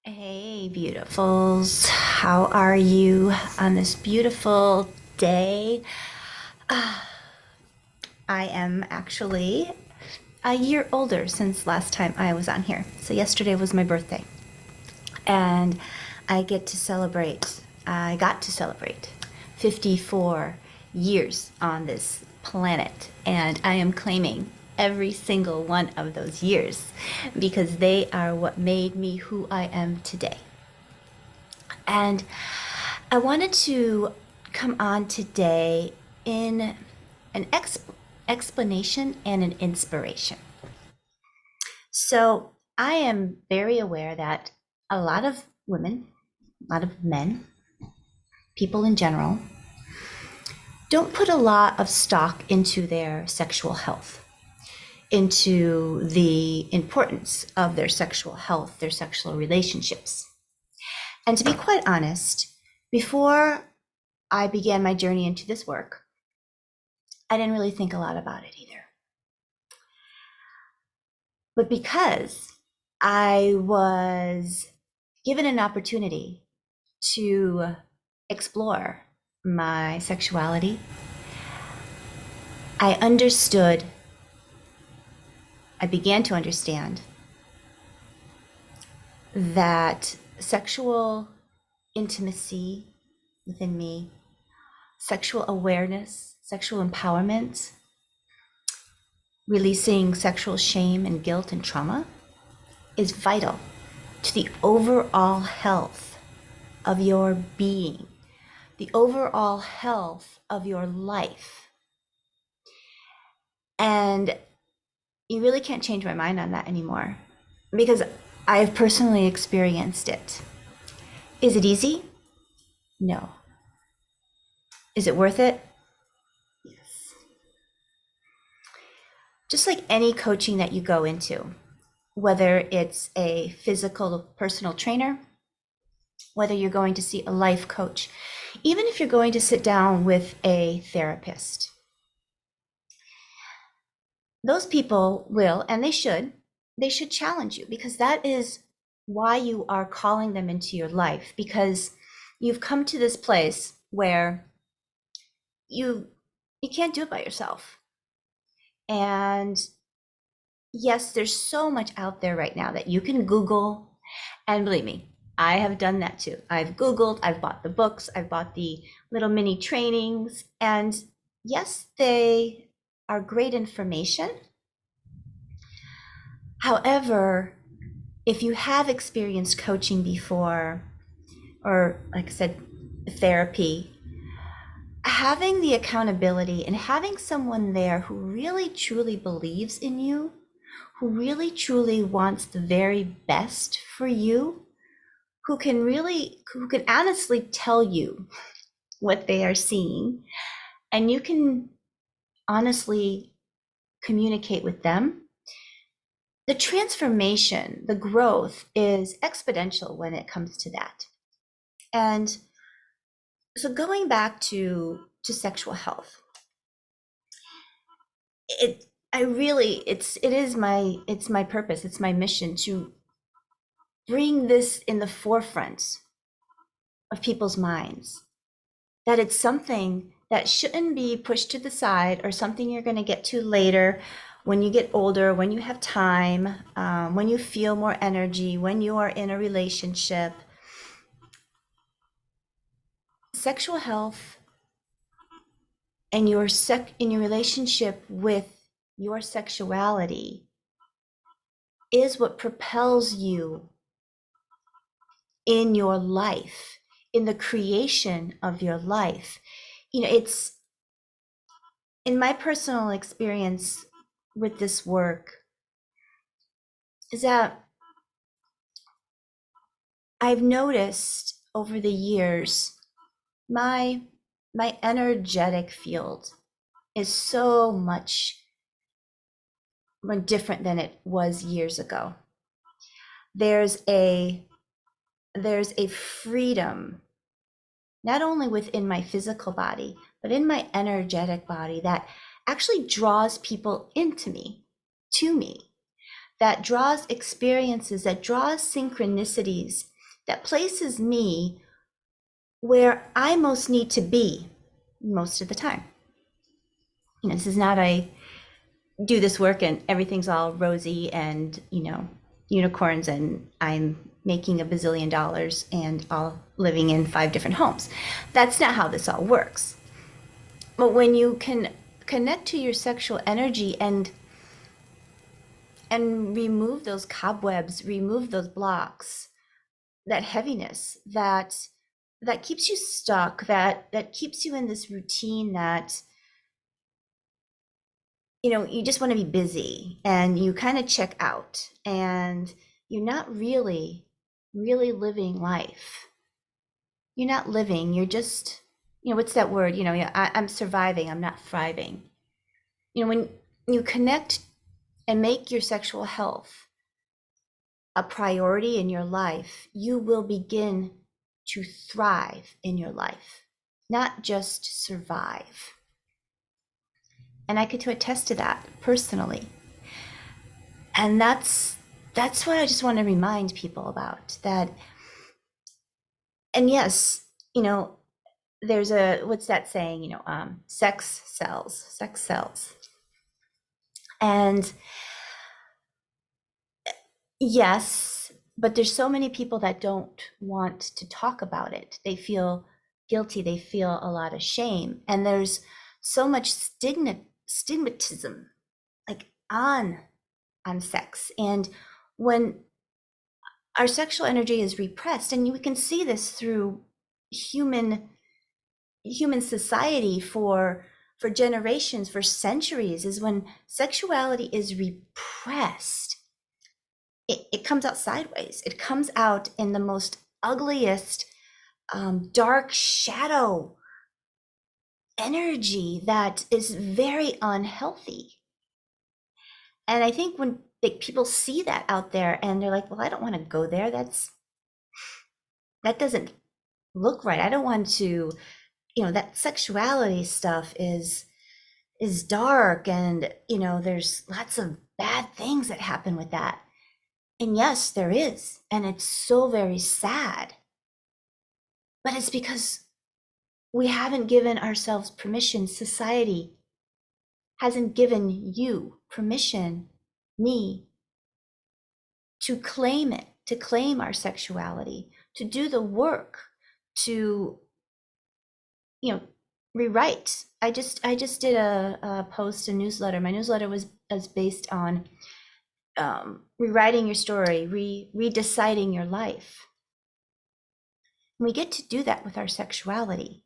Hey, beautifuls. How are you on this beautiful day? I am actually a year older since last time I was on here. So, yesterday was my birthday, and I got to celebrate 54 years on this planet, and I am claiming every single one of those years because they are what made me who I am today. And I wanted to come on today in an explanation and an inspiration. So, I am very aware that a lot of women, a lot of men, people in general, don't put a lot of stock into their sexual health, into the importance of their sexual health, their sexual relationships. And to be quite honest, before I began my journey into this work, I didn't really think a lot about it either. But because I was given an opportunity to explore my sexuality, I understood, I began to understand that sexual intimacy within me, sexual awareness, sexual empowerment, releasing sexual shame and guilt and trauma is vital to the overall health of your being, the overall health of your life. And you really can't change my mind on that anymore because I've personally experienced it. Is it easy? No. Is it worth it? Yes. Just like any coaching that you go into, whether it's a physical personal trainer, whether you're going to see a life coach, even if you're going to sit down with a therapist, those people will, and they should challenge you because that is why you are calling them into your life, because you've come to this place where you can't do it by yourself. And yes, there's so much out there right now that you can Google. And believe me, I have done that too. I've Googled, I've bought the books, I've bought the little mini trainings. And yes, they are great information. However, if you have experienced coaching before, or like I said, therapy, having the accountability and having someone there who really truly believes in you, who really truly wants the very best for you, who can honestly tell you what they are seeing, and you can honestly communicate with them, the transformation, the growth is exponential when it comes to that. And so going back to sexual health, it's my purpose, it's my mission to bring this in the forefront of people's minds, that it's something that shouldn't be pushed to the side or something you're going to get to later when you get older, when you have time, when you feel more energy, when you are in a relationship. Sexual health and in your relationship with your sexuality is what propels you in your life, in the creation of your life. It's in my personal experience with this work is that I've noticed over the years my energetic field is so much more different than it was years ago. There's a freedom not only within my physical body, but in my energetic body that actually draws people into me, to me, that draws experiences, that draws synchronicities that places me where I most need to be most of the time. This is not I do this work and everything's all rosy and, unicorns and I'm making a bazillion dollars and all living in 5 different homes. That's not how this all works. But when you can connect to your sexual energy and remove those cobwebs, remove those blocks, that heaviness that keeps you stuck, that keeps you in this routine that you just want to be busy and you kind of check out and you're not really living life. You're not living, you're just, what's that word? I'm surviving, I'm not thriving. When you connect and make your sexual health a priority in your life, you will begin to thrive in your life, not just survive. And I get to attest to that personally. And that's what I just want to remind people about, that. And yes, there's what's that saying, sex sells. And yes, but there's so many people that don't want to talk about it. They feel guilty, they feel a lot of shame, and there's so much stigmatism like on sex. And when our sexual energy is repressed, and we can see this through human society for generations, for centuries, is when sexuality is repressed, it comes out sideways. It comes out in the most ugliest, dark shadow energy that is very unhealthy. And I think when people see that out there and they're like, well, I don't want to go there. That doesn't look right. I don't want to, that sexuality stuff is dark, and there's lots of bad things that happen with that. And yes, there is, and it's so very sad. But it's because we haven't given ourselves permission. Society hasn't given you permission, me, to claim it, to claim our sexuality, to do the work, to rewrite. I just did a post, a newsletter. My newsletter was based on rewriting your story, redeciding your life. And we get to do that with our sexuality.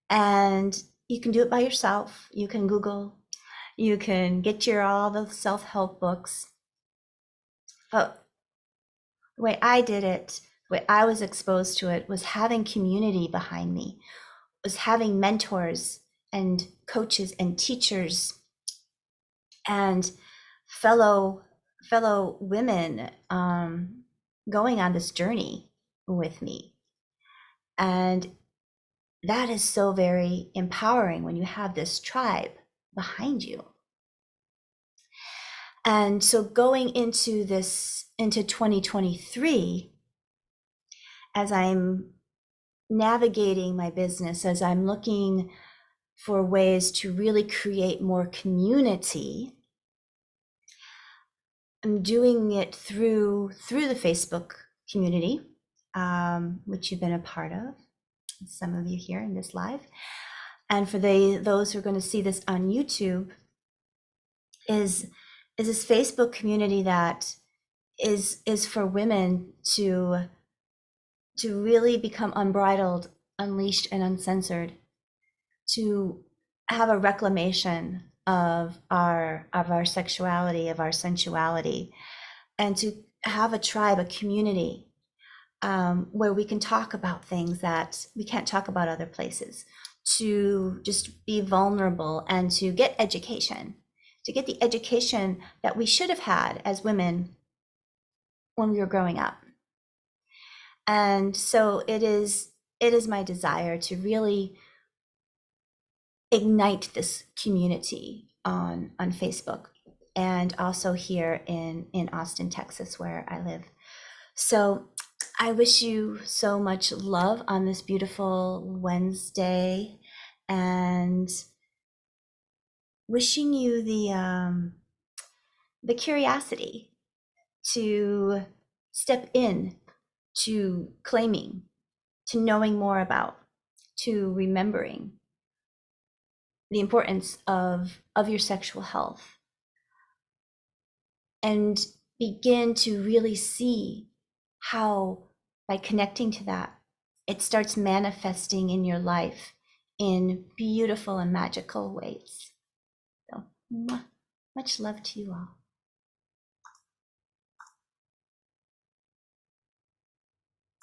And you can do it by yourself. You can Google, you can get all the self-help books. But the way I did it, the way I was exposed to it, was having community behind me, was having mentors and coaches and teachers and fellow women going on this journey with me. And that is so very empowering when you have this tribe behind you. And so going into 2023, as I'm navigating my business, as I'm looking for ways to really create more community, I'm doing it through the Facebook community, which you've been a part of, some of you here in this live. And for those who are going to see this on YouTube, is this Facebook community that is for women to really become unbridled, unleashed, and uncensored, to have a reclamation of our sexuality, of our sensuality, and to have a tribe, a community, where we can talk about things that we can't talk about other places, to just be vulnerable and to get education, to get the education that we should have had as women when we were growing up. And so it is my desire to really ignite this community on Facebook, and also here in Austin, Texas, where I live. So I wish you so much love on this beautiful Wednesday, and wishing you the curiosity to step in to claiming, to knowing more about, to remembering the importance of your sexual health, and begin to really see how, by connecting to that, it starts manifesting in your life in beautiful and magical ways. So much love to you all.